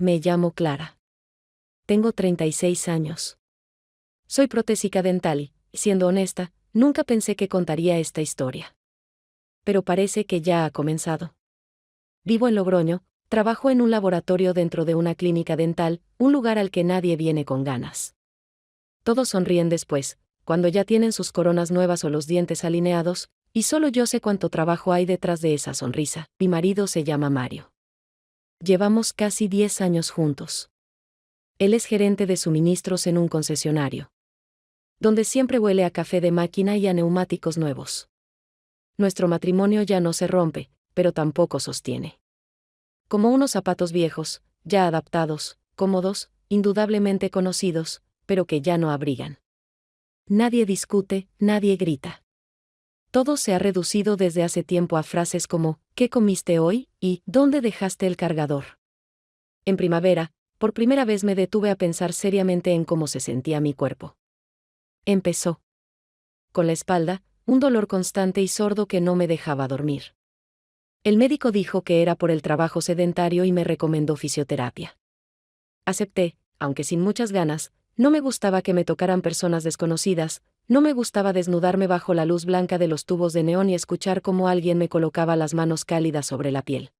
Me llamo Clara. Tengo 36 años. Soy protésica dental y, siendo honesta, nunca pensé que contaría esta historia. Pero parece que ya ha comenzado. Vivo en Logroño, trabajo en un laboratorio dentro de una clínica dental, un lugar al que nadie viene con ganas. Todos sonríen después, cuando ya tienen sus coronas nuevas o los dientes alineados, y solo yo sé cuánto trabajo hay detrás de esa sonrisa. Mi marido se llama Mario. Llevamos casi 10 años juntos. Él es gerente de suministros en un concesionario, donde siempre huele a café de máquina y a neumáticos nuevos. Nuestro matrimonio ya no se rompe, pero tampoco sostiene. Como unos zapatos viejos, ya adaptados, cómodos, indudablemente conocidos, pero que ya no abrigan. Nadie discute, nadie grita. Todo se ha reducido desde hace tiempo a frases como, ¿qué comiste hoy? Y, ¿dónde dejaste el cargador? En primavera, por primera vez me detuve a pensar seriamente en cómo se sentía mi cuerpo. Empezó. Con la espalda, un dolor constante y sordo que no me dejaba dormir. El médico dijo que era por el trabajo sedentario y me recomendó fisioterapia. Acepté, aunque sin muchas ganas. No me gustaba que me tocaran personas desconocidas, no me gustaba desnudarme bajo la luz blanca de los tubos de neón y escuchar cómo alguien me colocaba las manos cálidas sobre la piel.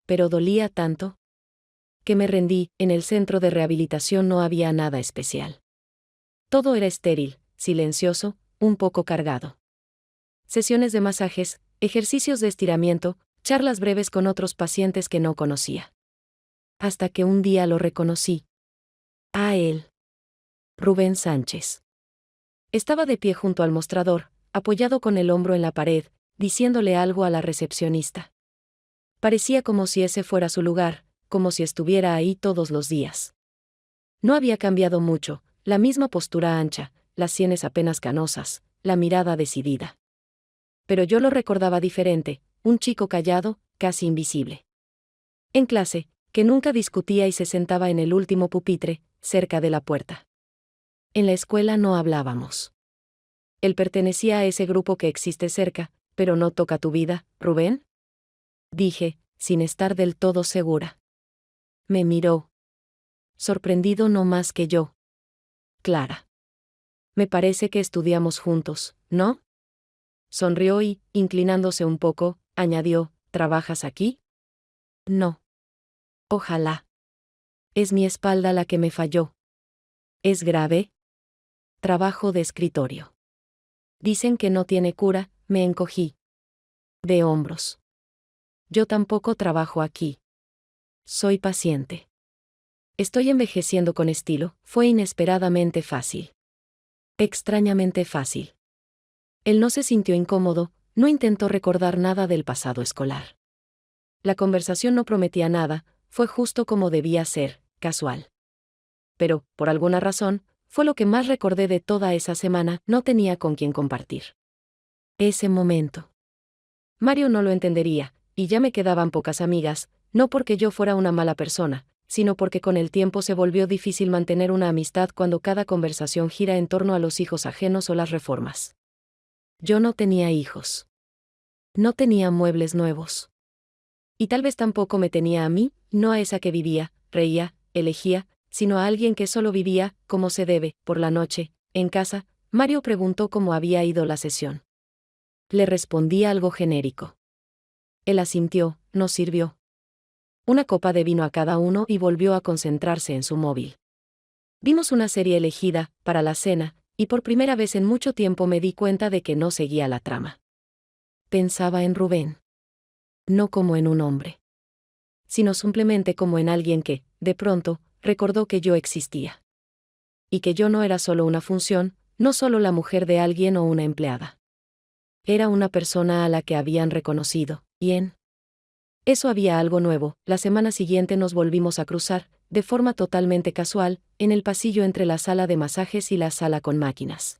Pero dolía tanto que me rendí. En el centro de rehabilitación no había nada especial. Todo era estéril, silencioso, un poco cargado. Sesiones de masajes, ejercicios de estiramiento, charlas breves con otros pacientes que no conocía. Hasta que un día lo reconocí. A él. Rubén Sánchez. Estaba de pie junto al mostrador, apoyado con el hombro en la pared, diciéndole algo a la recepcionista. Parecía como si ese fuera su lugar, como si estuviera ahí todos los días. No había cambiado mucho, la misma postura ancha, las sienes apenas canosas, la mirada decidida. Pero yo lo recordaba diferente, un chico callado, casi invisible. En clase, que nunca discutía y se sentaba en el último pupitre, cerca de la puerta. En la escuela no hablábamos. Él pertenecía a ese grupo que existe cerca, pero no toca tu vida, ¿Rubén? Dije, sin estar del todo segura. Me miró. Sorprendido no más que yo. Clara. Me parece que estudiamos juntos, ¿no? Sonrió y, inclinándose un poco, añadió, ¿trabajas aquí? No. Ojalá. Es mi espalda la que me falló. ¿Es grave? Trabajo de escritorio. Dicen que no tiene cura, me encogí. De hombros. Yo tampoco trabajo aquí. Soy paciente. Estoy envejeciendo con estilo. Fue inesperadamente fácil. Extrañamente fácil. Él no se sintió incómodo, no intentó recordar nada del pasado escolar. La conversación no prometía nada, fue justo como debía ser, casual. Pero, por alguna razón, fue lo que más recordé de toda esa semana. No tenía con quién compartir ese momento. Mario no lo entendería, y ya me quedaban pocas amigas, no porque yo fuera una mala persona, sino porque con el tiempo se volvió difícil mantener una amistad cuando cada conversación gira en torno a los hijos ajenos o las reformas. Yo no tenía hijos. No tenía muebles nuevos. Y tal vez tampoco me tenía a mí, no a esa que vivía, reía, elegía, sino a alguien que solo vivía, como se debe, por la noche, en casa. Mario preguntó cómo había ido la sesión. Le respondí algo genérico. Él asintió, nos sirvió una copa de vino a cada uno y volvió a concentrarse en su móvil. Vimos una serie elegida, para la cena, y por primera vez en mucho tiempo me di cuenta de que no seguía la trama. Pensaba en Rubén. No como en un hombre, sino simplemente como en alguien que, de pronto, recordó que yo existía. Y que yo no era solo una función, no solo la mujer de alguien o una empleada. Era una persona a la que habían reconocido, y en eso había algo nuevo. La semana siguiente nos volvimos a cruzar, de forma totalmente casual, en el pasillo entre la sala de masajes y la sala con máquinas.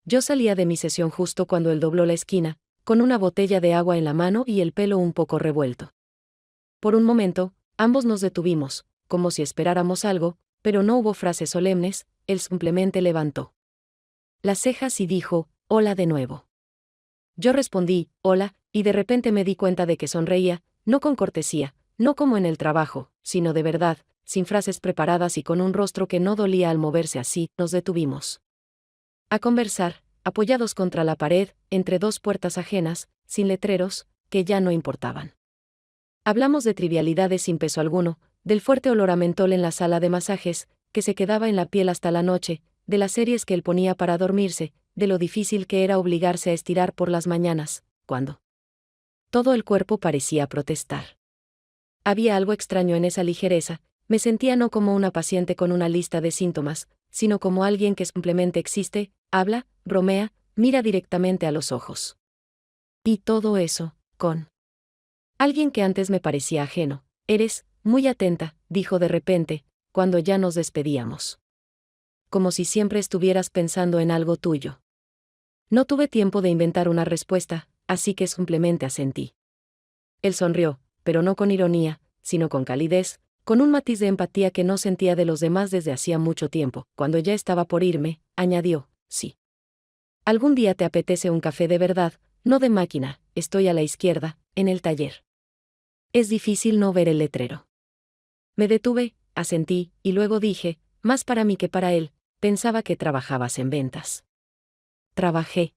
Yo salía de mi sesión justo cuando él dobló la esquina, con una botella de agua en la mano y el pelo un poco revuelto. Por un momento, ambos nos detuvimos, como si esperáramos algo, pero no hubo frases solemnes. Él simplemente levantó las cejas y dijo, «Hola de nuevo». Yo respondí, «Hola», y de repente me di cuenta de que sonreía, no con cortesía, no como en el trabajo, sino de verdad, sin frases preparadas y con un rostro que no dolía al moverse así. Nos detuvimos a conversar, apoyados contra la pared, entre dos puertas ajenas, sin letreros, que ya no importaban. Hablamos de trivialidades sin peso alguno, del fuerte olor a mentol en la sala de masajes, que se quedaba en la piel hasta la noche, de las series que él ponía para dormirse, de lo difícil que era obligarse a estirar por las mañanas, cuando todo el cuerpo parecía protestar. Había algo extraño en esa ligereza, me sentía no como una paciente con una lista de síntomas, sino como alguien que simplemente existe, habla, bromea, mira directamente a los ojos. Y todo eso, con alguien que antes me parecía ajeno. Eres muy atenta, dijo de repente, cuando ya nos despedíamos. Como si siempre estuvieras pensando en algo tuyo. No tuve tiempo de inventar una respuesta, así que simplemente asentí. Él sonrió, pero no con ironía, sino con calidez, con un matiz de empatía que no sentía de los demás desde hacía mucho tiempo. Cuando ya estaba por irme, añadió, sí. Algún día te apetece un café de verdad, no de máquina, estoy a la izquierda, en el taller. Es difícil no ver el letrero. Me detuve, asentí, y luego dije, más para mí que para él, pensaba que trabajabas en ventas. Trabajé.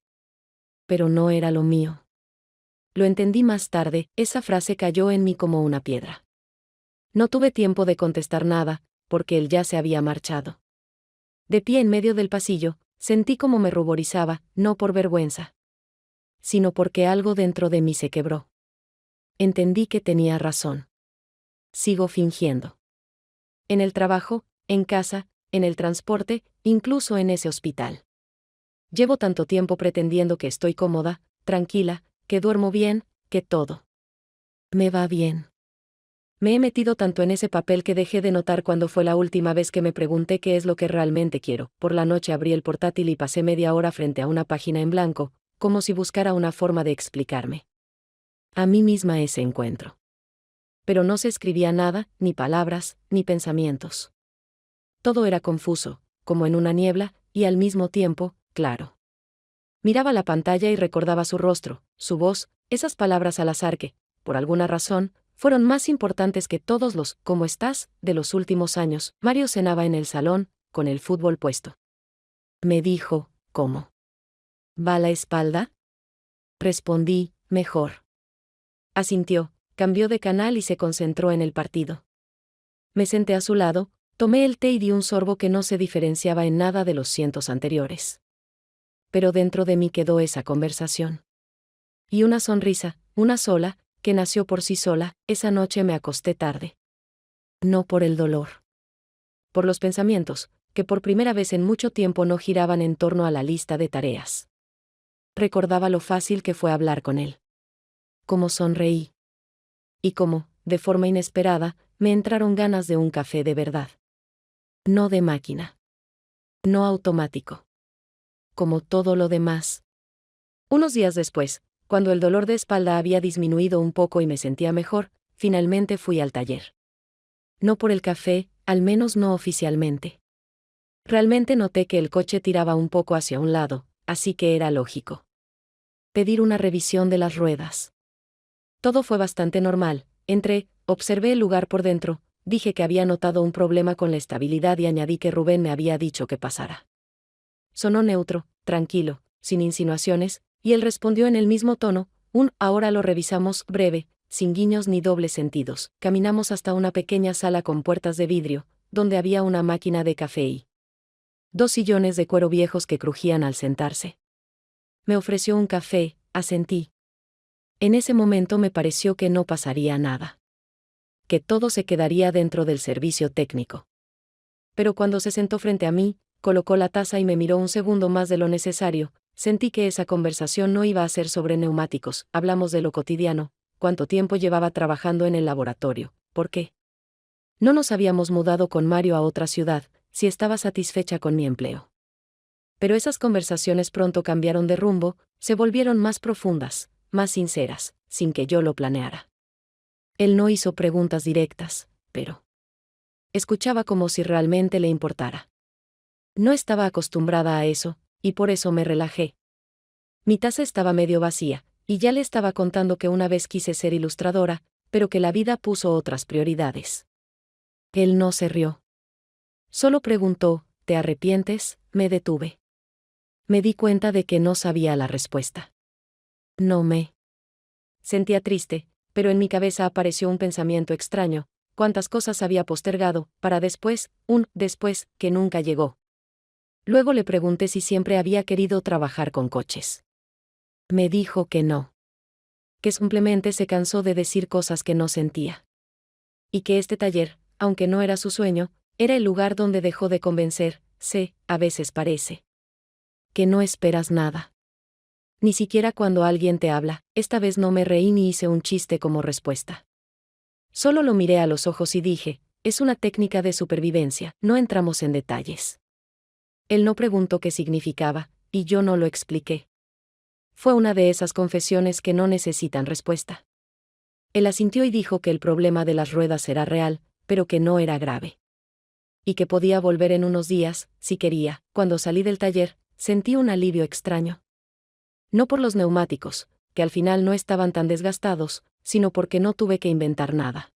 Pero no era lo mío. Lo entendí más tarde, esa frase cayó en mí como una piedra. No tuve tiempo de contestar nada, porque él ya se había marchado. De pie en medio del pasillo, sentí como me ruborizaba, no por vergüenza, sino porque algo dentro de mí se quebró. Entendí que tenía razón. Sigo fingiendo. En el trabajo, en casa, en el transporte, incluso en ese hospital. Llevo tanto tiempo pretendiendo que estoy cómoda, tranquila, que duermo bien, que todo me va bien. Me he metido tanto en ese papel que dejé de notar cuando fue la última vez que me pregunté qué es lo que realmente quiero. Por la noche abrí el portátil y pasé media hora frente a una página en blanco, como si buscara una forma de explicarme a mí misma ese encuentro. Pero no se escribía nada, ni palabras, ni pensamientos. Todo era confuso, como en una niebla, y al mismo tiempo, claro. Miraba la pantalla y recordaba su rostro, su voz, esas palabras al azar que, por alguna razón, fueron más importantes que todos los «¿cómo estás?» de los últimos años. Mario cenaba en el salón, con el fútbol puesto. Me dijo, ¿cómo va la espalda? Respondí, mejor. Asintió, cambió de canal y se concentró en el partido. Me senté a su lado, tomé el té y di un sorbo que no se diferenciaba en nada de los cientos anteriores. Pero dentro de mí quedó esa conversación. Y una sonrisa, una sola, que nació por sí sola. Esa noche me acosté tarde. No por el dolor. Por los pensamientos, que por primera vez en mucho tiempo no giraban en torno a la lista de tareas. Recordaba lo fácil que fue hablar con él. Cómo sonreí. Y cómo, de forma inesperada, me entraron ganas de un café de verdad. No de máquina. No automático. Como todo lo demás. Unos días después, cuando el dolor de espalda había disminuido un poco y me sentía mejor, finalmente fui al taller. No por el café, al menos no oficialmente. Realmente noté que el coche tiraba un poco hacia un lado, así que era lógico pedir una revisión de las ruedas. Todo fue bastante normal. Entré, observé el lugar por dentro, dije que había notado un problema con la estabilidad y añadí que Rubén me había dicho que pasara. Sonó neutro, tranquilo, sin insinuaciones, y él respondió en el mismo tono, ahora lo revisamos, breve, sin guiños ni dobles sentidos. Caminamos hasta una pequeña sala con puertas de vidrio, donde había una máquina de café y dos sillones de cuero viejos que crujían al sentarse. Me ofreció un café, asentí. En ese momento me pareció que no pasaría nada. Que todo se quedaría dentro del servicio técnico. Pero cuando se sentó frente a mí, colocó la taza y me miró un segundo más de lo necesario, sentí que esa conversación no iba a ser sobre neumáticos. Hablamos de lo cotidiano, cuánto tiempo llevaba trabajando en el laboratorio, por qué no nos habíamos mudado con Mario a otra ciudad, si estaba satisfecha con mi empleo. Pero esas conversaciones pronto cambiaron de rumbo, se volvieron más profundas, más sinceras, sin que yo lo planeara. Él no hizo preguntas directas, pero escuchaba como si realmente le importara. No estaba acostumbrada a eso, y por eso me relajé. Mi taza estaba medio vacía, y ya le estaba contando que una vez quise ser ilustradora, pero que la vida puso otras prioridades. Él no se rió. Solo preguntó, ¿te arrepientes? Me detuve. Me di cuenta de que no sabía la respuesta. No me sentía triste, pero en mi cabeza apareció un pensamiento extraño, cuántas cosas había postergado, para después, un después, que nunca llegó. Luego le pregunté si siempre había querido trabajar con coches. Me dijo que no. Que simplemente se cansó de decir cosas que no sentía. Y que este taller, aunque no era su sueño, era el lugar donde dejó de convencer, a veces parece. Que no esperas nada. Ni siquiera cuando alguien te habla, esta vez no me reí ni hice un chiste como respuesta. Solo lo miré a los ojos y dije, es una técnica de supervivencia, no entramos en detalles. Él no preguntó qué significaba, y yo no lo expliqué. Fue una de esas confesiones que no necesitan respuesta. Él asintió y dijo que el problema de las ruedas era real, pero que no era grave. Y que podía volver en unos días, si quería. Cuando salí del taller, sentí un alivio extraño. No por los neumáticos, que al final no estaban tan desgastados, sino porque no tuve que inventar nada.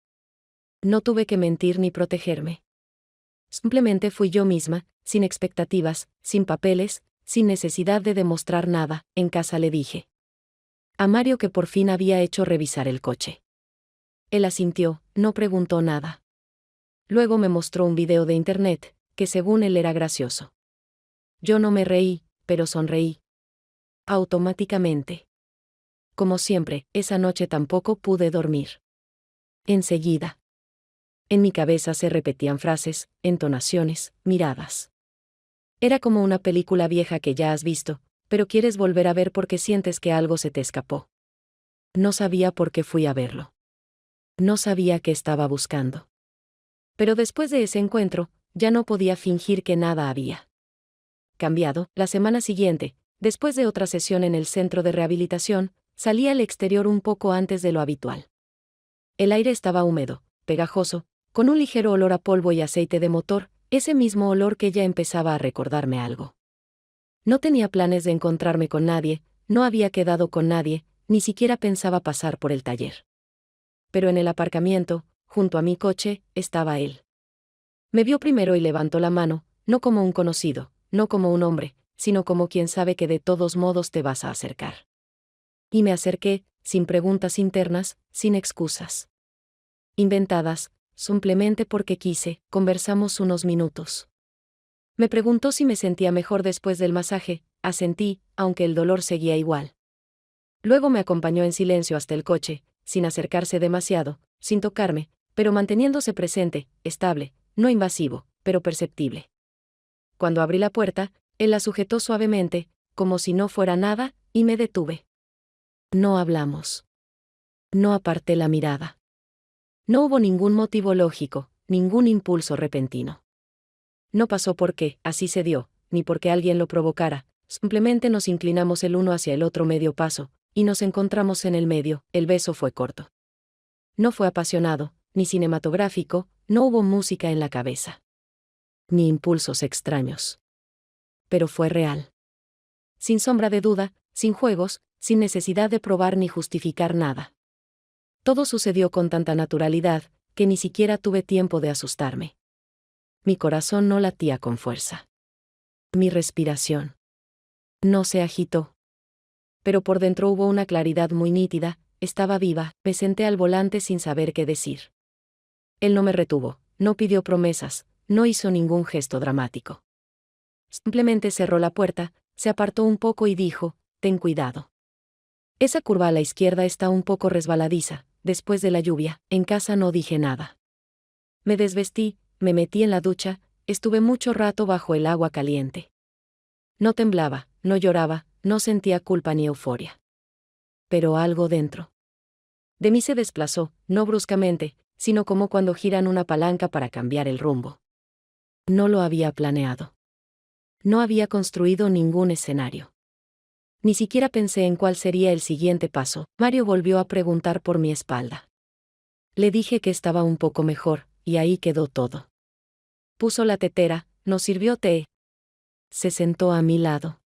No tuve que mentir ni protegerme. Simplemente fui yo misma, sin expectativas, sin papeles, sin necesidad de demostrar nada. En casa le dije a Mario que por fin había hecho revisar el coche. Él asintió, no preguntó nada. Luego me mostró un video de internet, que según él era gracioso. Yo no me reí, pero sonreí. Automáticamente. Como siempre, esa noche tampoco pude dormir. Enseguida. En mi cabeza se repetían frases, entonaciones, miradas. Era como una película vieja que ya has visto, pero quieres volver a ver porque sientes que algo se te escapó. No sabía por qué fui a verlo. No sabía qué estaba buscando. Pero después de ese encuentro, ya no podía fingir que nada había cambiado. La semana siguiente, después de otra sesión en el centro de rehabilitación, salí al exterior un poco antes de lo habitual. El aire estaba húmedo, pegajoso, con un ligero olor a polvo y aceite de motor, ese mismo olor que ya empezaba a recordarme algo. No tenía planes de encontrarme con nadie, no había quedado con nadie, ni siquiera pensaba pasar por el taller. Pero en el aparcamiento, junto a mi coche, estaba él. Me vio primero y levantó la mano, no como un conocido, no como un hombre, sino como quien sabe que de todos modos te vas a acercar. Y me acerqué, sin preguntas internas, sin excusas inventadas, simplemente porque quise. Conversamos unos minutos. Me preguntó si me sentía mejor después del masaje, asentí, aunque el dolor seguía igual. Luego me acompañó en silencio hasta el coche, sin acercarse demasiado, sin tocarme, pero manteniéndose presente, estable, no invasivo, pero perceptible. Cuando abrí la puerta, él la sujetó suavemente, como si no fuera nada, y me detuve. No hablamos. No aparté la mirada. No hubo ningún motivo lógico, ningún impulso repentino. No pasó porque, así se dio, ni porque alguien lo provocara, simplemente nos inclinamos el uno hacia el otro medio paso, y nos encontramos en el medio. El beso fue corto. No fue apasionado, ni cinematográfico, no hubo música en la cabeza. Ni impulsos extraños. Pero fue real. Sin sombra de duda, sin juegos, sin necesidad de probar ni justificar nada. Todo sucedió con tanta naturalidad, que ni siquiera tuve tiempo de asustarme. Mi corazón no latía con fuerza. Mi respiración no se agitó. Pero por dentro hubo una claridad muy nítida, estaba viva. Me senté al volante sin saber qué decir. Él no me retuvo, no pidió promesas, no hizo ningún gesto dramático. Simplemente cerró la puerta, se apartó un poco y dijo, ten cuidado. Esa curva a la izquierda está un poco resbaladiza. Después de la lluvia, en casa no dije nada. Me desvestí, me metí en la ducha, estuve mucho rato bajo el agua caliente. No temblaba, no lloraba, no sentía culpa ni euforia. Pero algo dentro de mí se desplazó, no bruscamente, sino como cuando giran una palanca para cambiar el rumbo. No lo había planeado. No había construido ningún escenario. Ni siquiera pensé en cuál sería el siguiente paso. Mario volvió a preguntar por mi espalda. Le dije que estaba un poco mejor, y ahí quedó todo. Puso la tetera, nos sirvió té. Se sentó a mi lado.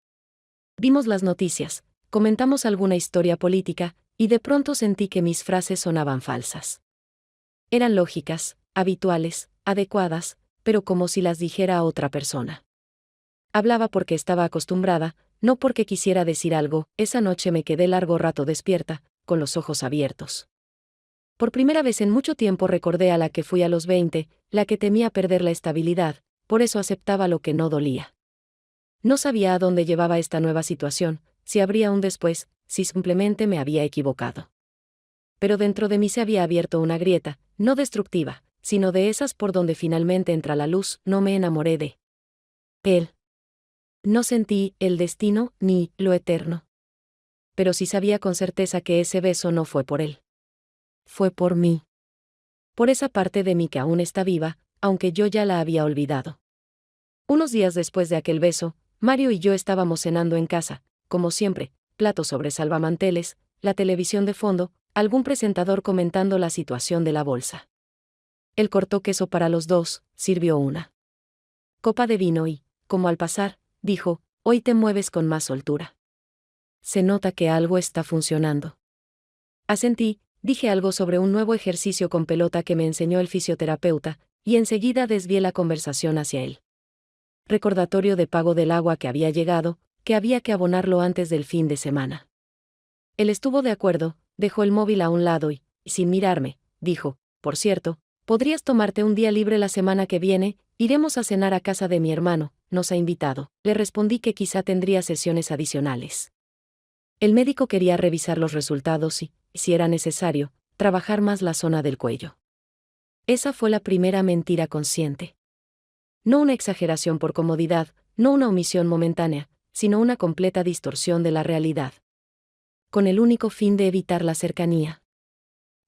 Vimos las noticias, comentamos alguna historia política, y de pronto sentí que mis frases sonaban falsas. Eran lógicas, habituales, adecuadas, pero como si las dijera a otra persona. Hablaba porque estaba acostumbrada, no porque quisiera decir algo. Esa noche me quedé largo rato despierta, con los ojos abiertos. Por primera vez en mucho tiempo recordé a la que fui a los 20, la que temía perder la estabilidad, por eso aceptaba lo que no dolía. No sabía a dónde llevaba esta nueva situación, si habría un después, si simplemente me había equivocado. Pero dentro de mí se había abierto una grieta, no destructiva, sino de esas por donde finalmente entra la luz. No me enamoré de él. No sentí el destino ni lo eterno. Pero sí sabía con certeza que ese beso no fue por él. Fue por mí. Por esa parte de mí que aún está viva, aunque yo ya la había olvidado. Unos días después de aquel beso, Mario y yo estábamos cenando en casa, como siempre, platos sobre salvamanteles, la televisión de fondo, algún presentador comentando la situación de la bolsa. Él cortó queso para los dos, sirvió una copa de vino y, como al pasar, dijo: «Hoy te mueves con más soltura. Se nota que algo está funcionando». Asentí, dije algo sobre un nuevo ejercicio con pelota que me enseñó el fisioterapeuta, y enseguida desvié la conversación hacia él. Recordatorio de pago del agua que había llegado, que había que abonarlo antes del fin de semana. Él estuvo de acuerdo, dejó el móvil a un lado y, sin mirarme, dijo: «Por cierto, podrías tomarte un día libre la semana que viene, iremos a cenar a casa de mi hermano, nos ha invitado». Le respondí que quizá tendría sesiones adicionales. El médico quería revisar los resultados y, si era necesario, trabajar más la zona del cuello. Esa fue la primera mentira consciente. No una exageración por comodidad, no una omisión momentánea, sino una completa distorsión de la realidad. Con el único fin de evitar la cercanía.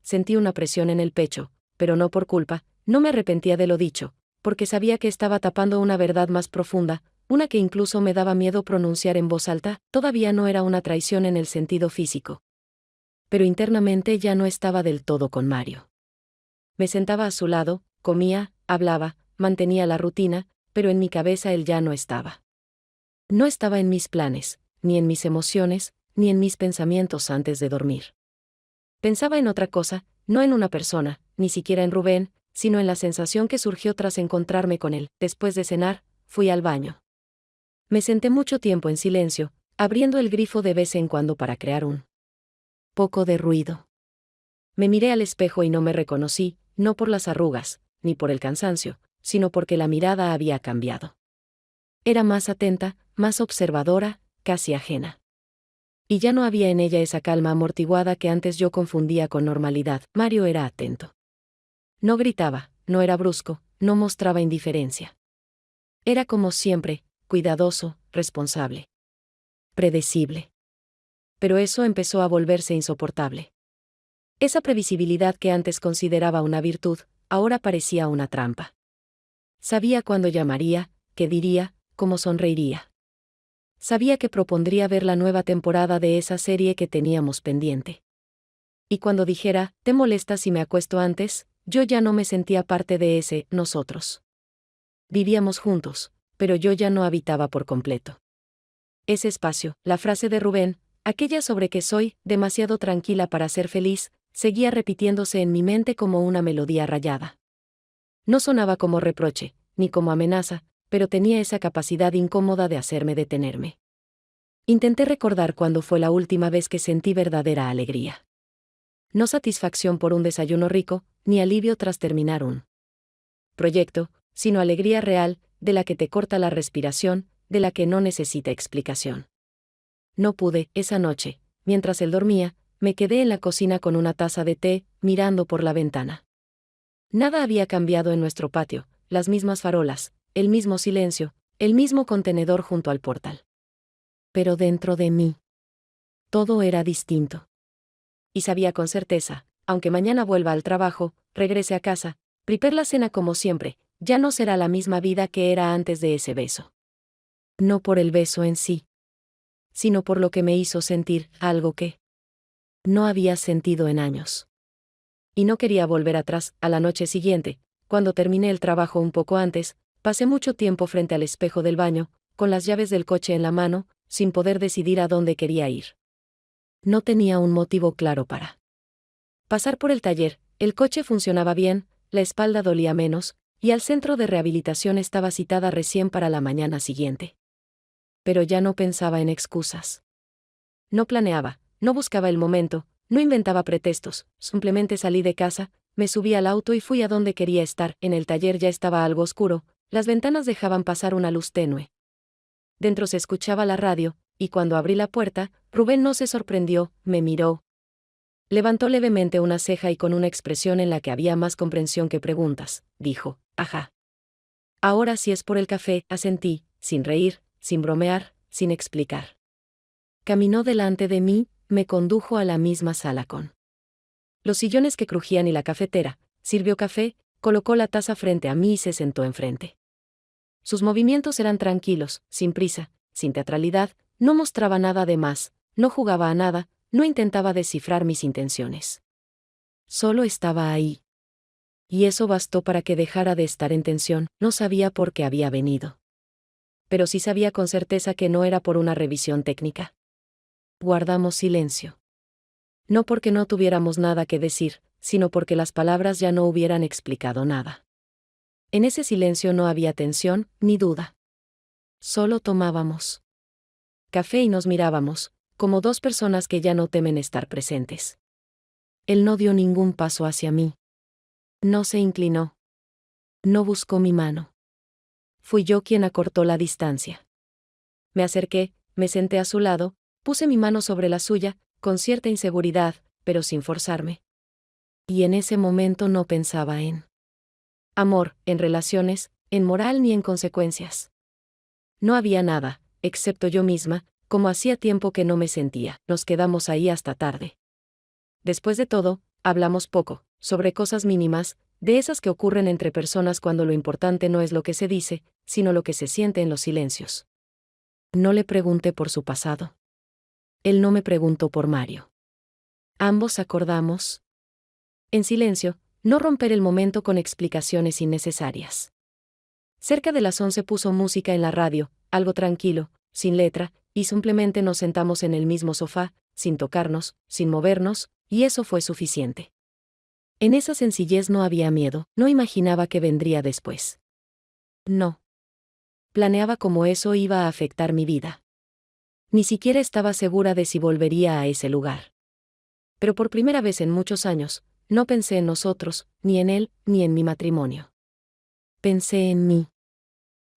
Sentí una presión en el pecho, pero no por culpa, no me arrepentía de lo dicho, porque sabía que estaba tapando una verdad más profunda, una que incluso me daba miedo pronunciar en voz alta. Todavía no era una traición en el sentido físico. Pero internamente ya no estaba del todo con Mario. Me sentaba a su lado, comía, hablaba, mantenía la rutina, pero en mi cabeza él ya no estaba. No estaba en mis planes, ni en mis emociones, ni en mis pensamientos antes de dormir. Pensaba en otra cosa, no en una persona, ni siquiera en Rubén, sino en la sensación que surgió tras encontrarme con él. Después de cenar, fui al baño. Me senté mucho tiempo en silencio, abriendo el grifo de vez en cuando para crear un poco de ruido. Me miré al espejo y no me reconocí, no por las arrugas, ni por el cansancio, sino porque la mirada había cambiado. Era más atenta, más observadora, casi ajena. Y ya no había en ella esa calma amortiguada que antes yo confundía con normalidad. Mario era atento. No gritaba, no era brusco, no mostraba indiferencia. Era como siempre, cuidadoso, responsable. Predecible. Pero eso empezó a volverse insoportable. Esa previsibilidad que antes consideraba una virtud, ahora parecía una trampa. Sabía cuándo llamaría, qué diría, cómo sonreiría. Sabía que propondría ver la nueva temporada de esa serie que teníamos pendiente. Y cuando dijera: «¿Te molesta si me acuesto antes?», yo ya no me sentía parte de ese nosotros. Vivíamos juntos, pero yo ya no habitaba por completo ese espacio. La frase de Rubén, aquella sobre que soy demasiado tranquila para ser feliz, seguía repitiéndose en mi mente como una melodía rayada. No sonaba como reproche, ni como amenaza, pero tenía esa capacidad incómoda de hacerme detenerme. Intenté recordar cuándo fue la última vez que sentí verdadera alegría. No satisfacción por un desayuno rico, ni alivio tras terminar un proyecto, sino alegría real, de la que te corta la respiración, de la que no necesita explicación. No pude. Esa noche, mientras él dormía, me quedé en la cocina con una taza de té, mirando por la ventana. Nada había cambiado en nuestro patio, las mismas farolas, el mismo silencio, el mismo contenedor junto al portal. Pero dentro de mí, todo era distinto. Y sabía con certeza, aunque mañana vuelva al trabajo, regrese a casa, prepare la cena como siempre, ya no será la misma vida que era antes de ese beso. No por el beso en sí, sino por lo que me hizo sentir, algo que no había sentido en años. Y no quería volver atrás. A la noche siguiente, cuando terminé el trabajo un poco antes, pasé mucho tiempo frente al espejo del baño, con las llaves del coche en la mano, sin poder decidir a dónde quería ir. No tenía un motivo claro para pasar por el taller, el coche funcionaba bien, la espalda dolía menos, y al centro de rehabilitación estaba citada recién para la mañana siguiente. Pero ya no pensaba en excusas. No planeaba, no buscaba el momento, no inventaba pretextos, simplemente salí de casa, me subí al auto y fui a donde quería estar. En el taller ya estaba algo oscuro, las ventanas dejaban pasar una luz tenue. Dentro se escuchaba la radio, y cuando abrí la puerta, Rubén no se sorprendió, me miró. Levantó levemente una ceja y con una expresión en la que había más comprensión que preguntas, dijo, ajá. Ahora sí es por el café, asentí, sin reír, sin bromear, sin explicar. Caminó delante de mí, me condujo a la misma sala con los sillones que crujían y la cafetera, sirvió café, colocó la taza frente a mí y se sentó enfrente. Sus movimientos eran tranquilos, sin prisa, sin teatralidad, no mostraba nada de más, no jugaba a nada, no intentaba descifrar mis intenciones. Solo estaba ahí. Y eso bastó para que dejara de estar en tensión, no sabía por qué había venido. Pero sí sabía con certeza que no era por una revisión técnica. Guardamos silencio. No porque no tuviéramos nada que decir, sino porque las palabras ya no hubieran explicado nada. En ese silencio no había tensión, ni duda. Solo tomábamos café y nos mirábamos, como dos personas que ya no temen estar presentes. Él no dio ningún paso hacia mí. No se inclinó. No buscó mi mano. Fui yo quien acortó la distancia. Me acerqué, me senté a su lado, puse mi mano sobre la suya, con cierta inseguridad, pero sin forzarme. Y en ese momento no pensaba en amor, en relaciones, en moral ni en consecuencias. No había nada, excepto yo misma, como hacía tiempo que no me sentía. Nos quedamos ahí hasta tarde. Después de todo, hablamos poco, sobre cosas mínimas, de esas que ocurren entre personas cuando lo importante no es lo que se dice, sino lo que se siente en los silencios. No le pregunté por su pasado. Él no me preguntó por Mario. Ambos acordamos, en silencio, no romper el momento con explicaciones innecesarias. Cerca de las 11 puso música en la radio, algo tranquilo, sin letra, y simplemente nos sentamos en el mismo sofá, sin tocarnos, sin movernos, y eso fue suficiente. En esa sencillez no había miedo, no imaginaba qué vendría después. No. Planeaba cómo eso iba a afectar mi vida. Ni siquiera estaba segura de si volvería a ese lugar. Pero por primera vez en muchos años, no pensé en nosotros, ni en él, ni en mi matrimonio. Pensé en mí.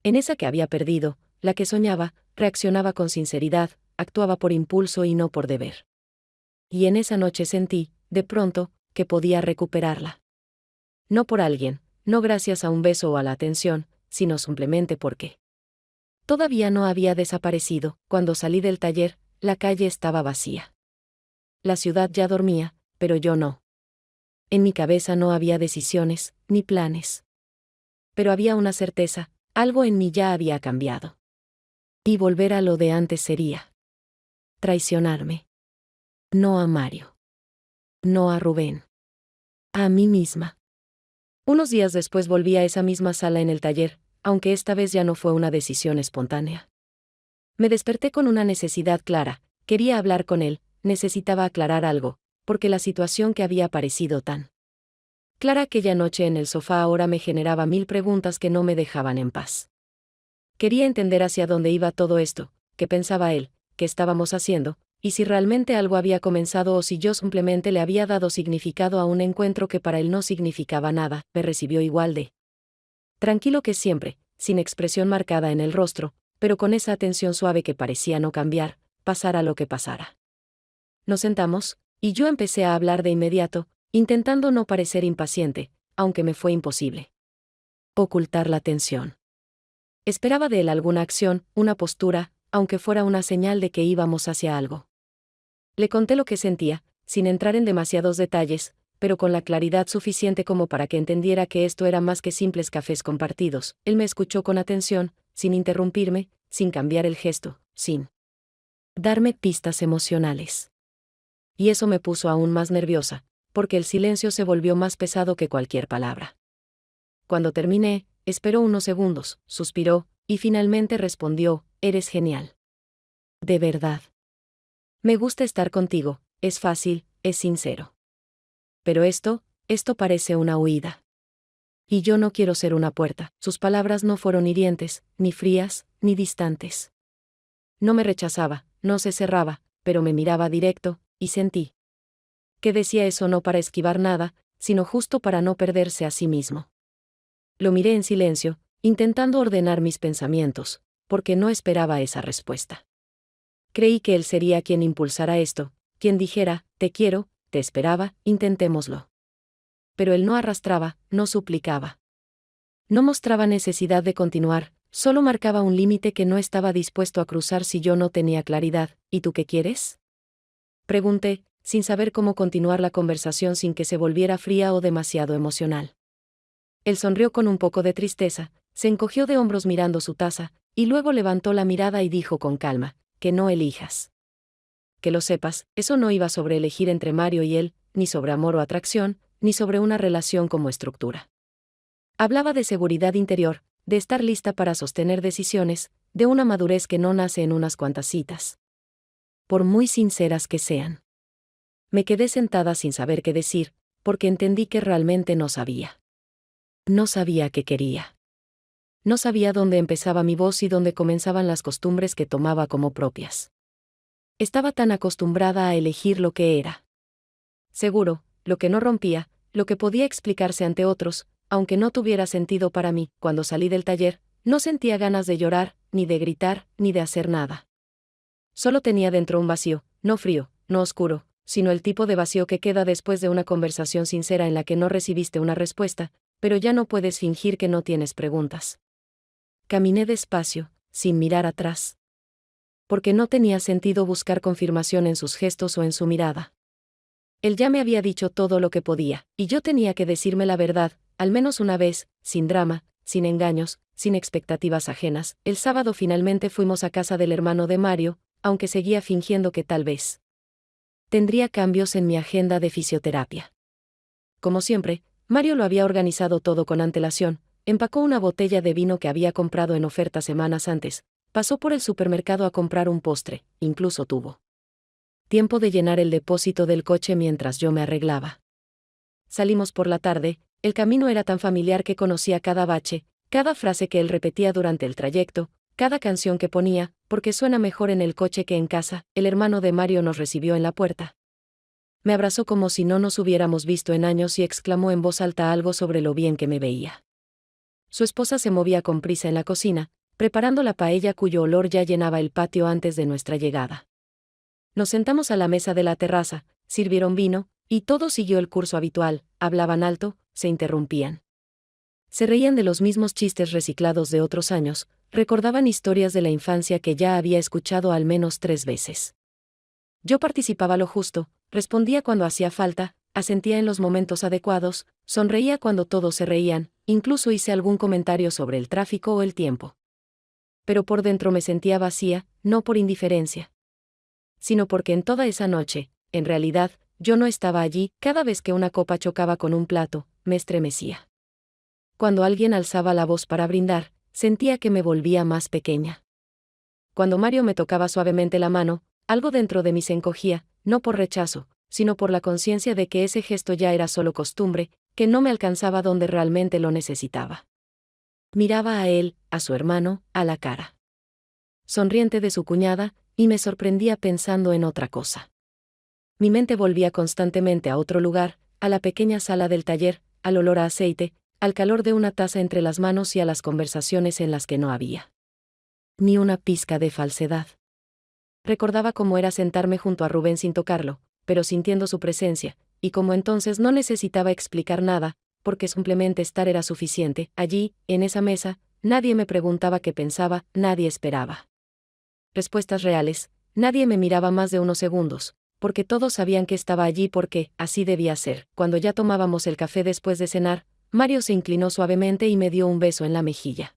En esa que había perdido, la que soñaba, reaccionaba con sinceridad, actuaba por impulso y no por deber. Y en esa noche sentí, de pronto, que podía recuperarla. No por alguien, no gracias a un beso o a la atención, sino simplemente porque todavía no había desaparecido. Cuando salí del taller, la calle estaba vacía. La ciudad ya dormía, pero yo no. En mi cabeza no había decisiones, ni planes. Pero había una certeza, algo en mí ya había cambiado. Y volver a lo de antes sería traicionarme. No a Mario. No a Rubén. A mí misma. Unos días después volví a esa misma sala en el taller, aunque esta vez ya no fue una decisión espontánea. Me desperté con una necesidad clara, quería hablar con él, necesitaba aclarar algo, porque la situación que había parecido tan clara aquella noche en el sofá ahora me generaba 1000 preguntas que no me dejaban en paz. Quería entender hacia dónde iba todo esto, qué pensaba él, qué estábamos haciendo, y si realmente algo había comenzado o si yo simplemente le había dado significado a un encuentro que para él no significaba nada. Me recibió igual de tranquilo que siempre, sin expresión marcada en el rostro, pero con esa atención suave que parecía no cambiar, pasara lo que pasara. Nos sentamos, y yo empecé a hablar de inmediato, intentando no parecer impaciente, aunque me fue imposible ocultar la tensión. Esperaba de él alguna acción, una postura, aunque fuera una señal de que íbamos hacia algo. Le conté lo que sentía, sin entrar en demasiados detalles, pero con la claridad suficiente como para que entendiera que esto era más que simples cafés compartidos. Él me escuchó con atención, sin interrumpirme, sin cambiar el gesto, sin darme pistas emocionales. Y eso me puso aún más nerviosa, porque el silencio se volvió más pesado que cualquier palabra. Cuando terminé, esperó unos segundos, suspiró, y finalmente respondió, «Eres genial». «¿De verdad?». Me gusta estar contigo, es fácil, es sincero. Pero esto parece una huida. Y yo no quiero ser una puerta. Sus palabras no fueron hirientes, ni frías, ni distantes. No me rechazaba, no se cerraba, pero me miraba directo, y sentí que decía eso no para esquivar nada, sino justo para no perderse a sí mismo. Lo miré en silencio, intentando ordenar mis pensamientos, porque no esperaba esa respuesta. Creí que él sería quien impulsara esto, quien dijera, te quiero, te esperaba, intentémoslo. Pero él no arrastraba, no suplicaba. No mostraba necesidad de continuar, solo marcaba un límite que no estaba dispuesto a cruzar si yo no tenía claridad. ¿Y tú qué quieres?, pregunté, sin saber cómo continuar la conversación sin que se volviera fría o demasiado emocional. Él sonrió con un poco de tristeza, se encogió de hombros mirando su taza, y luego levantó la mirada y dijo con calma, que no elijas. Que lo sepas, eso no iba sobre elegir entre Mario y él, ni sobre amor o atracción, ni sobre una relación como estructura. Hablaba de seguridad interior, de estar lista para sostener decisiones, de una madurez que no nace en unas cuantas citas. Por muy sinceras que sean. Me quedé sentada sin saber qué decir, porque entendí que realmente no sabía. No sabía qué quería. No sabía dónde empezaba mi voz y dónde comenzaban las costumbres que tomaba como propias. Estaba tan acostumbrada a elegir lo que era. Seguro, lo que no rompía, lo que podía explicarse ante otros, aunque no tuviera sentido para mí. Cuando salí del taller, no sentía ganas de llorar, ni de gritar, ni de hacer nada. Solo tenía dentro un vacío, no frío, no oscuro, sino el tipo de vacío que queda después de una conversación sincera en la que no recibiste una respuesta, pero ya no puedes fingir que no tienes preguntas. Caminé despacio, sin mirar atrás. Porque no tenía sentido buscar confirmación en sus gestos o en su mirada. Él ya me había dicho todo lo que podía, y yo tenía que decirme la verdad, al menos una vez, sin drama, sin engaños, sin expectativas ajenas. El sábado finalmente fuimos a casa del hermano de Mario, aunque seguía fingiendo que tal vez tendría cambios en mi agenda de fisioterapia. Como siempre, Mario lo había organizado todo con antelación, empacó una botella de vino que había comprado en oferta semanas antes, pasó por el supermercado a comprar un postre, incluso tuvo tiempo de llenar el depósito del coche mientras yo me arreglaba. Salimos por la tarde, el camino era tan familiar que conocía cada bache, cada frase que él repetía durante el trayecto, cada canción que ponía, porque suena mejor en el coche que en casa. El hermano de Mario nos recibió en la puerta. Me abrazó como si no nos hubiéramos visto en años y exclamó en voz alta algo sobre lo bien que me veía. Su esposa se movía con prisa en la cocina, preparando la paella cuyo olor ya llenaba el patio antes de nuestra llegada. Nos sentamos a la mesa de la terraza, sirvieron vino, y todo siguió el curso habitual. Hablaban alto, se interrumpían. Se reían de los mismos chistes reciclados de otros años, recordaban historias de la infancia que ya había escuchado al menos 3 veces. Yo participaba lo justo, respondía cuando hacía falta, asentía en los momentos adecuados, sonreía cuando todos se reían, incluso hice algún comentario sobre el tráfico o el tiempo. Pero por dentro me sentía vacía, no por indiferencia, sino porque en toda esa noche, en realidad, yo no estaba allí. Cada vez que una copa chocaba con un plato, me estremecía. Cuando alguien alzaba la voz para brindar, sentía que me volvía más pequeña. Cuando Mario me tocaba suavemente la mano, algo dentro de mí se encogía, no por rechazo, sino por la conciencia de que ese gesto ya era solo costumbre, que no me alcanzaba donde realmente lo necesitaba. Miraba a él, a su hermano, a la cara sonriente de su cuñada, y me sorprendía pensando en otra cosa. Mi mente volvía constantemente a otro lugar, a la pequeña sala del taller, al olor a aceite, al calor de una taza entre las manos y a las conversaciones en las que no había ni una pizca de falsedad. Recordaba cómo era sentarme junto a Rubén sin tocarlo, pero sintiendo su presencia, y cómo entonces no necesitaba explicar nada, porque simplemente estar era suficiente. Allí, en esa mesa, nadie me preguntaba qué pensaba, nadie esperaba respuestas reales, nadie me miraba más de unos segundos, porque todos sabían que estaba allí porque así debía ser. Cuando ya tomábamos el café después de cenar, Mario se inclinó suavemente y me dio un beso en la mejilla.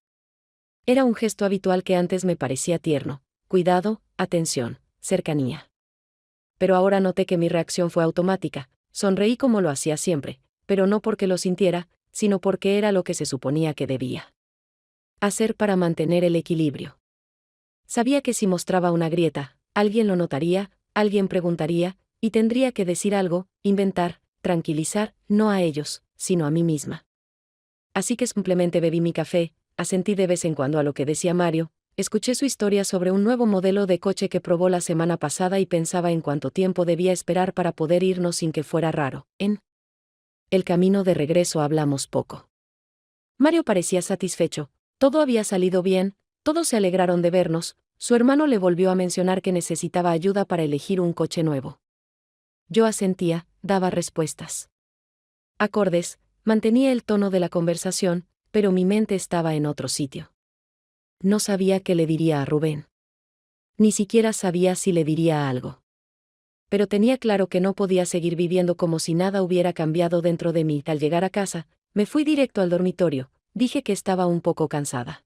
Era un gesto habitual que antes me parecía tierno, cuidado, atención, cercanía. Pero ahora noté que mi reacción fue automática, sonreí como lo hacía siempre, pero no porque lo sintiera, sino porque era lo que se suponía que debía hacer para mantener el equilibrio. Sabía que si mostraba una grieta, alguien lo notaría, alguien preguntaría, y tendría que decir algo, inventar, tranquilizar, no a ellos, sino a mí misma. Así que simplemente bebí mi café, asentí de vez en cuando a lo que decía Mario, escuché su historia sobre un nuevo modelo de coche que probó la semana pasada y pensaba en cuánto tiempo debía esperar para poder irnos sin que fuera raro. En el camino de regreso hablamos poco. Mario parecía satisfecho, todo había salido bien, todos se alegraron de vernos, su hermano le volvió a mencionar que necesitaba ayuda para elegir un coche nuevo. Yo asentía, daba respuestas acordes, mantenía el tono de la conversación, pero mi mente estaba en otro sitio. No sabía qué le diría a Rubén. Ni siquiera sabía si le diría algo. Pero tenía claro que no podía seguir viviendo como si nada hubiera cambiado dentro de mí. Al llegar a casa, me fui directo al dormitorio, dije que estaba un poco cansada.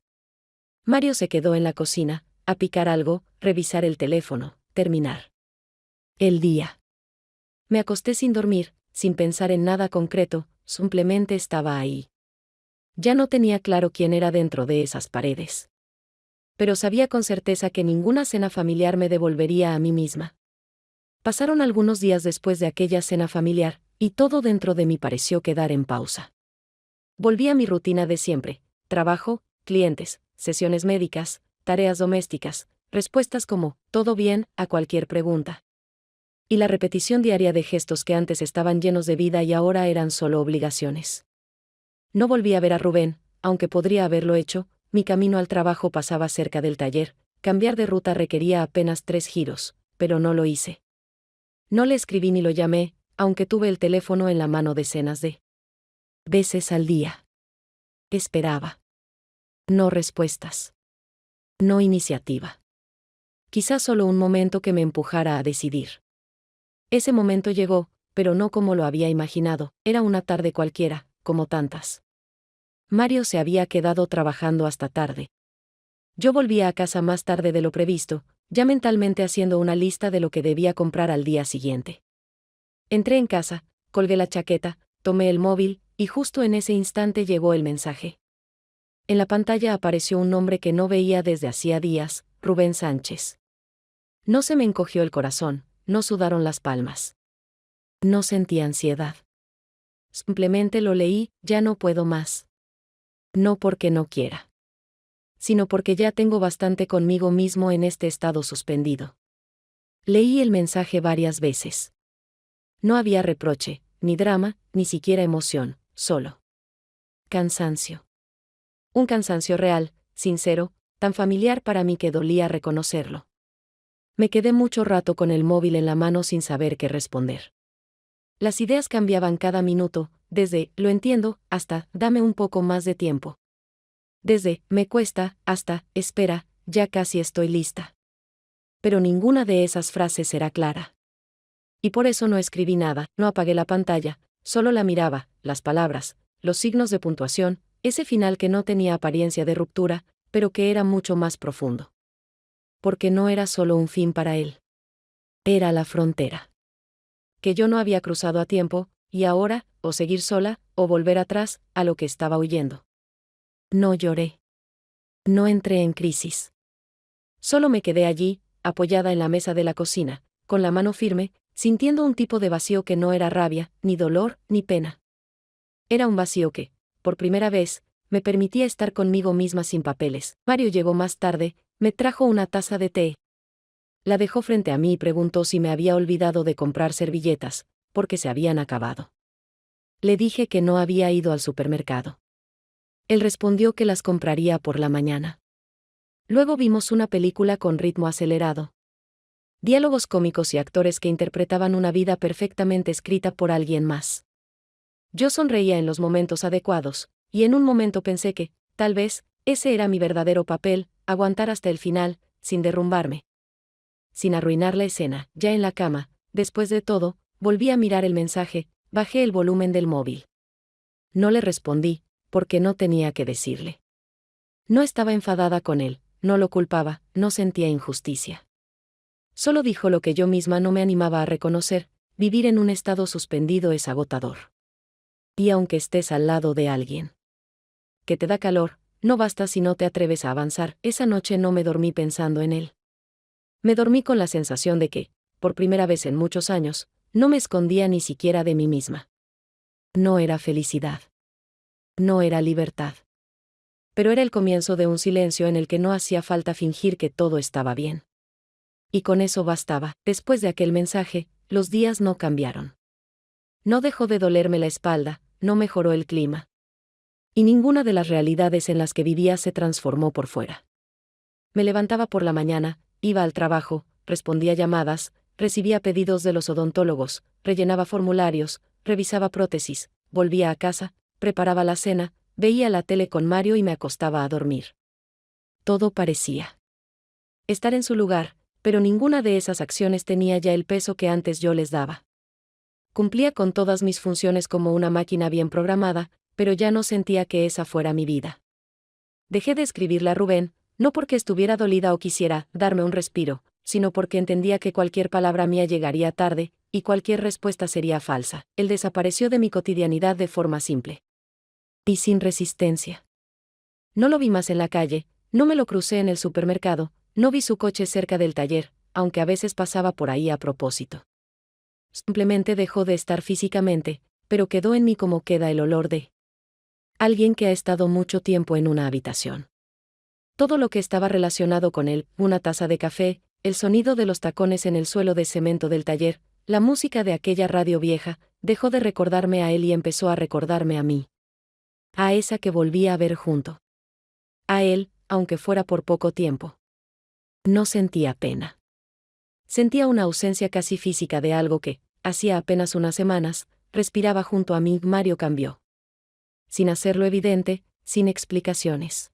Mario se quedó en la cocina, a picar algo, revisar el teléfono, terminar el día. Me acosté sin dormir, sin pensar en nada concreto, simplemente estaba ahí. Ya no tenía claro quién era dentro de esas paredes. Pero sabía con certeza que ninguna cena familiar me devolvería a mí misma. Pasaron algunos días después de aquella cena familiar, y todo dentro de mí pareció quedar en pausa. Volví a mi rutina de siempre: trabajo, clientes, sesiones médicas, tareas domésticas, respuestas como «todo bien» a cualquier pregunta. Y la repetición diaria de gestos que antes estaban llenos de vida y ahora eran solo obligaciones. No volví a ver a Rubén, aunque podría haberlo hecho. Mi camino al trabajo pasaba cerca del taller, cambiar de ruta requería apenas 3 giros, pero no lo hice. No le escribí ni lo llamé, aunque tuve el teléfono en la mano decenas de veces al día. Esperaba. No respuestas. No iniciativa. Quizás solo un momento que me empujara a decidir. Ese momento llegó, pero no como lo había imaginado, era una tarde cualquiera, como tantas. Mario se había quedado trabajando hasta tarde. Yo volvía a casa más tarde de lo previsto, ya mentalmente haciendo una lista de lo que debía comprar al día siguiente. Entré en casa, colgué la chaqueta, tomé el móvil, y justo en ese instante llegó el mensaje. En la pantalla apareció un nombre que no veía desde hacía días: Rubén Sánchez. No se me encogió el corazón, no sudaron las palmas. No sentí ansiedad. Simplemente lo leí: ya no puedo más. No porque no quiera, sino porque ya tengo bastante conmigo mismo en este estado suspendido. Leí el mensaje varias veces. No había reproche, ni drama, ni siquiera emoción, solo cansancio. Un cansancio real, sincero, tan familiar para mí que dolía reconocerlo. Me quedé mucho rato con el móvil en la mano sin saber qué responder. Las ideas cambiaban cada minuto, desde «lo entiendo» hasta «dame un poco más de tiempo». Desde «me cuesta» hasta «espera, ya casi estoy lista». Pero ninguna de esas frases era clara. Y por eso no escribí nada, no apagué la pantalla, solo la miraba, las palabras, los signos de puntuación, ese final que no tenía apariencia de ruptura, pero que era mucho más profundo. Porque no era solo un fin para él. Era la frontera. Que yo no había cruzado a tiempo, y ahora, o seguir sola, o volver atrás, a lo que estaba huyendo. No lloré. No entré en crisis. Solo me quedé allí, apoyada en la mesa de la cocina, con la mano firme, sintiendo un tipo de vacío que no era rabia, ni dolor, ni pena. Era un vacío que, por primera vez, me permitía estar conmigo misma sin papeles. Mario llegó más tarde, me trajo una taza de té. La dejó frente a mí y preguntó si me había olvidado de comprar servilletas, porque se habían acabado. Le dije que no había ido al supermercado. Él respondió que las compraría por la mañana. Luego vimos una película con ritmo acelerado. Diálogos cómicos y actores que interpretaban una vida perfectamente escrita por alguien más. Yo sonreía en los momentos adecuados, y en un momento pensé que, tal vez, ese era mi verdadero papel: aguantar hasta el final, sin derrumbarme. Sin arruinar la escena. Ya en la cama, después de todo, volví a mirar el mensaje, bajé el volumen del móvil. No le respondí, porque no tenía que decirle. No estaba enfadada con él, no lo culpaba, no sentía injusticia. Solo dijo lo que yo misma no me animaba a reconocer: vivir en un estado suspendido es agotador. Y aunque estés al lado de alguien que te da calor, no basta si no te atreves a avanzar. Esa noche no me dormí pensando en él. Me dormí con la sensación de que, por primera vez en muchos años, no me escondía ni siquiera de mí misma. No era felicidad. No era libertad. Pero era el comienzo de un silencio en el que no hacía falta fingir que todo estaba bien. Y con eso bastaba. Después de aquel mensaje, los días no cambiaron. No dejó de dolerme la espalda, no mejoró el clima. Y ninguna de las realidades en las que vivía se transformó por fuera. Me levantaba por la mañana, iba al trabajo, respondía llamadas, recibía pedidos de los odontólogos, rellenaba formularios, revisaba prótesis, volvía a casa, preparaba la cena, veía la tele con Mario y me acostaba a dormir. Todo parecía estar en su lugar, pero ninguna de esas acciones tenía ya el peso que antes yo les daba. Cumplía con todas mis funciones como una máquina bien programada, pero ya no sentía que esa fuera mi vida. Dejé de escribirle a Rubén, no porque estuviera dolida o quisiera darme un respiro, sino porque entendía que cualquier palabra mía llegaría tarde, y cualquier respuesta sería falsa. Él desapareció de mi cotidianidad de forma simple. Y sin resistencia. No lo vi más en la calle, no me lo crucé en el supermercado, no vi su coche cerca del taller, aunque a veces pasaba por ahí a propósito. Simplemente dejó de estar físicamente, pero quedó en mí como queda el olor de alguien que ha estado mucho tiempo en una habitación. Todo lo que estaba relacionado con él, una taza de café, el sonido de los tacones en el suelo de cemento del taller, la música de aquella radio vieja, dejó de recordarme a él y empezó a recordarme a mí. A esa que volvía a ver junto a él, aunque fuera por poco tiempo. No sentía pena. Sentía una ausencia casi física de algo que, hacía apenas unas semanas, respiraba junto a mí. Mario cambió. Sin hacerlo evidente, sin explicaciones.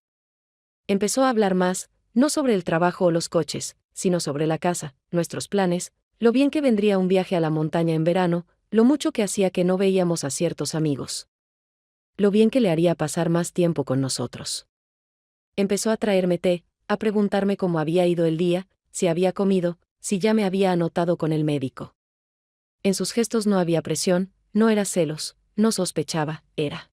Empezó a hablar más, no sobre el trabajo o los coches, sino sobre la casa, nuestros planes, lo bien que vendría un viaje a la montaña en verano, lo mucho que hacía que no veíamos a ciertos amigos. Lo bien que le haría pasar más tiempo con nosotros. Empezó a traerme té, a preguntarme cómo había ido el día, si había comido, si ya me había anotado con el médico. En sus gestos no había presión, no era celos, no sospechaba, era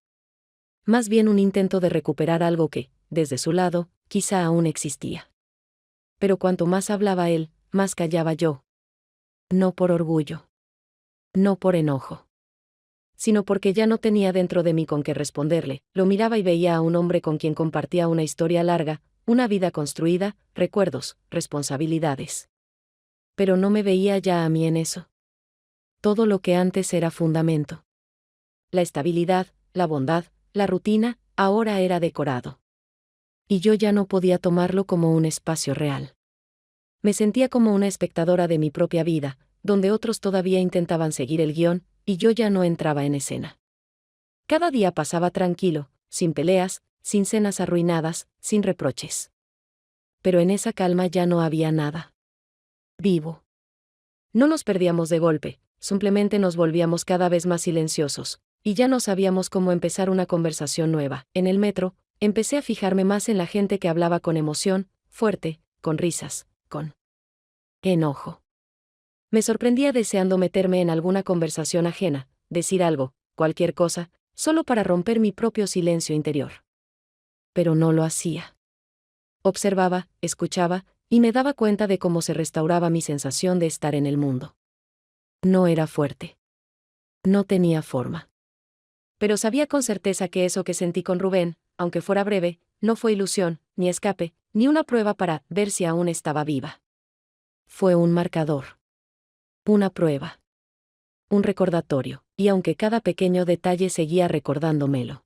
más bien un intento de recuperar algo que, desde su lado, quizá aún existía. Pero cuanto más hablaba él, más callaba yo. No por orgullo. No por enojo. Sino porque ya no tenía dentro de mí con qué responderle. Lo miraba y veía a un hombre con quien compartía una historia larga, una vida construida, recuerdos, responsabilidades. Pero no me veía ya a mí en eso. Todo lo que antes era fundamento. La estabilidad, la bondad, la rutina, ahora era decorado. Y yo ya no podía tomarlo como un espacio real. Me sentía como una espectadora de mi propia vida, donde otros todavía intentaban seguir el guión, y yo ya no entraba en escena. Cada día pasaba tranquilo, sin peleas, sin cenas arruinadas, sin reproches. Pero en esa calma ya no había nada vivo. No nos perdíamos de golpe, simplemente nos volvíamos cada vez más silenciosos, y ya no sabíamos cómo empezar una conversación nueva. En el metro, empecé a fijarme más en la gente que hablaba con emoción, fuerte, con risas, con enojo. Me sorprendía deseando meterme en alguna conversación ajena, decir algo, cualquier cosa, solo para romper mi propio silencio interior. Pero no lo hacía. Observaba, escuchaba, y me daba cuenta de cómo se restauraba mi sensación de estar en el mundo. No era fuerte. No tenía forma. Pero sabía con certeza que eso que sentí con Rubén, aunque fuera breve, no fue ilusión, ni escape, ni una prueba para ver si aún estaba viva. Fue un marcador. Una prueba. Un recordatorio, y aunque cada pequeño detalle seguía recordándomelo.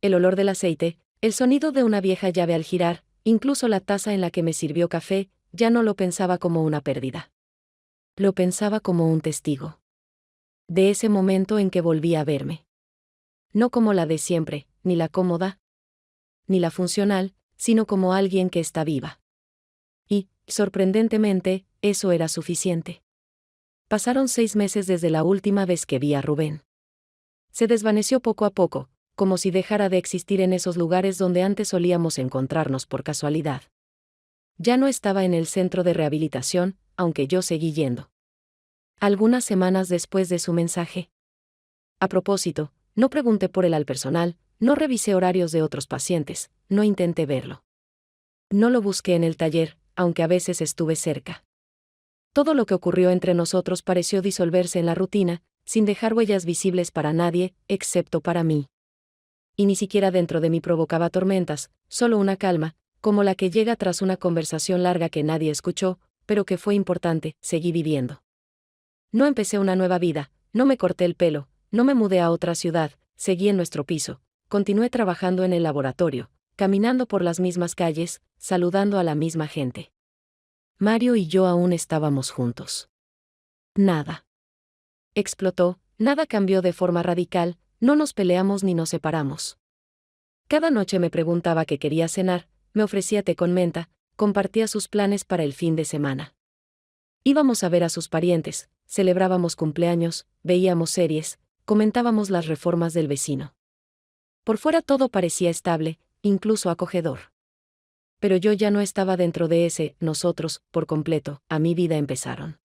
El olor del aceite, el sonido de una vieja llave al girar, incluso la taza en la que me sirvió café, ya no lo pensaba como una pérdida. Lo pensaba como un testigo. De ese momento en que volví a verme. No como la de siempre, ni la cómoda, ni la funcional, sino como alguien que está viva. Y, sorprendentemente, eso era suficiente. Pasaron 6 meses desde la última vez que vi a Rubén. Se desvaneció poco a poco, como si dejara de existir en esos lugares donde antes solíamos encontrarnos por casualidad. Ya no estaba en el centro de rehabilitación, aunque yo seguí yendo. Algunas semanas después de su mensaje. A propósito, no pregunté por él al personal, no revisé horarios de otros pacientes, no intenté verlo. No lo busqué en el taller, aunque a veces estuve cerca. Todo lo que ocurrió entre nosotros pareció disolverse en la rutina, sin dejar huellas visibles para nadie, excepto para mí. Y ni siquiera dentro de mí provocaba tormentas, solo una calma, como la que llega tras una conversación larga que nadie escuchó, pero que fue importante. Seguí viviendo. No empecé una nueva vida, no me corté el pelo, no me mudé a otra ciudad, seguí en nuestro piso, continué trabajando en el laboratorio, caminando por las mismas calles, saludando a la misma gente. Mario y yo aún estábamos juntos. Nada explotó, nada cambió de forma radical, no nos peleamos ni nos separamos. Cada noche me preguntaba qué quería cenar, me ofrecía té con menta, compartía sus planes para el fin de semana. Íbamos a ver a sus parientes, celebrábamos cumpleaños, veíamos series, comentábamos las reformas del vecino. Por fuera todo parecía estable, incluso acogedor. Pero yo ya no estaba dentro de ese nosotros, por completo. A mi vida empezaron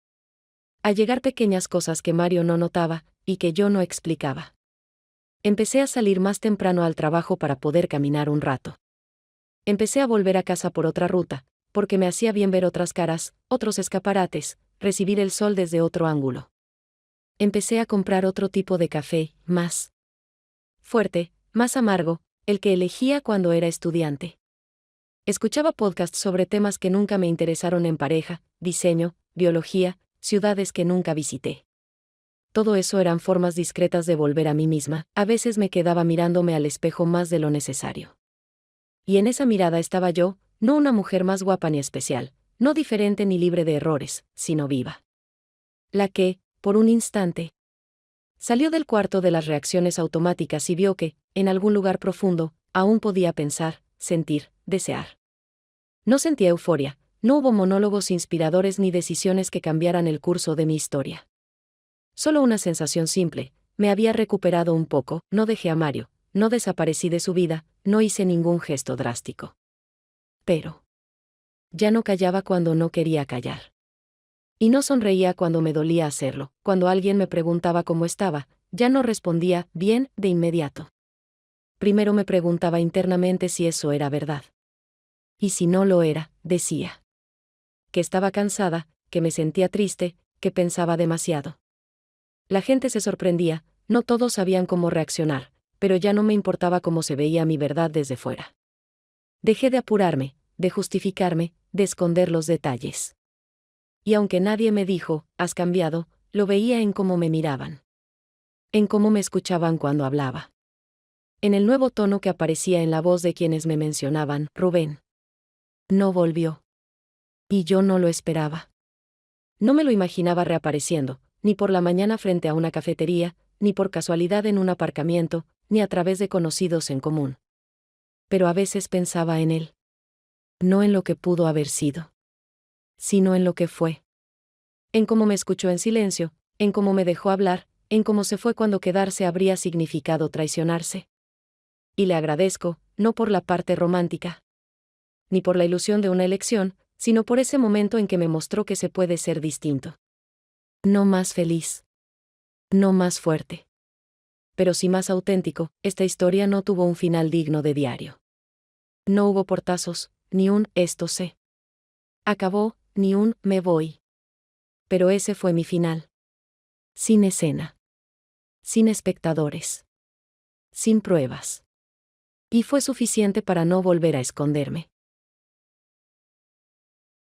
a llegar pequeñas cosas que Mario no notaba, y que yo no explicaba. Empecé a salir más temprano al trabajo para poder caminar un rato. Empecé a volver a casa por otra ruta, porque me hacía bien ver otras caras, otros escaparates, recibir el sol desde otro ángulo. Empecé a comprar otro tipo de café, más fuerte, más amargo, el que elegía cuando era estudiante. Escuchaba podcasts sobre temas que nunca me interesaron en pareja, diseño, biología, ciudades que nunca visité. Todo eso eran formas discretas de volver a mí misma, a veces me quedaba mirándome al espejo más de lo necesario. Y en esa mirada estaba yo, no una mujer más guapa ni especial, no diferente ni libre de errores, sino viva. La que, por un instante, salió del cuarto de las reacciones automáticas y vio que, en algún lugar profundo, aún podía pensar, sentir, desear. No sentía euforia, no hubo monólogos inspiradores ni decisiones que cambiaran el curso de mi historia. Solo una sensación simple, me había recuperado un poco, no dejé a Mario, no desaparecí de su vida, no hice ningún gesto drástico. Pero ya no callaba cuando no quería callar. Y no sonreía cuando me dolía hacerlo, cuando alguien me preguntaba cómo estaba, ya no respondía bien de inmediato. Primero me preguntaba internamente si eso era verdad. Y si no lo era, decía que estaba cansada, que me sentía triste, que pensaba demasiado. La gente se sorprendía, no todos sabían cómo reaccionar, pero ya no me importaba cómo se veía mi verdad desde fuera. Dejé de apurarme, de justificarme, de esconder los detalles. Y aunque nadie me dijo, has cambiado, lo veía en cómo me miraban. En cómo me escuchaban cuando hablaba. En el nuevo tono que aparecía en la voz de quienes me mencionaban, Rubén. No volvió. Y yo no lo esperaba. No me lo imaginaba reapareciendo, ni por la mañana frente a una cafetería, ni por casualidad en un aparcamiento, ni a través de conocidos en común. Pero a veces pensaba en él. No en lo que pudo haber sido, sino en lo que fue. En cómo me escuchó en silencio, en cómo me dejó hablar, en cómo se fue cuando quedarse habría significado traicionarse. Y le agradezco, no por la parte romántica, ni por la ilusión de una elección, sino por ese momento en que me mostró que se puede ser distinto. No más feliz. No más fuerte. Pero sí más auténtico. Esta historia no tuvo un final digno de diario. No hubo portazos, ni un esto sé. Acabó, ni un me voy. Pero ese fue mi final. Sin escena. Sin espectadores. Sin pruebas. Y fue suficiente para no volver a esconderme.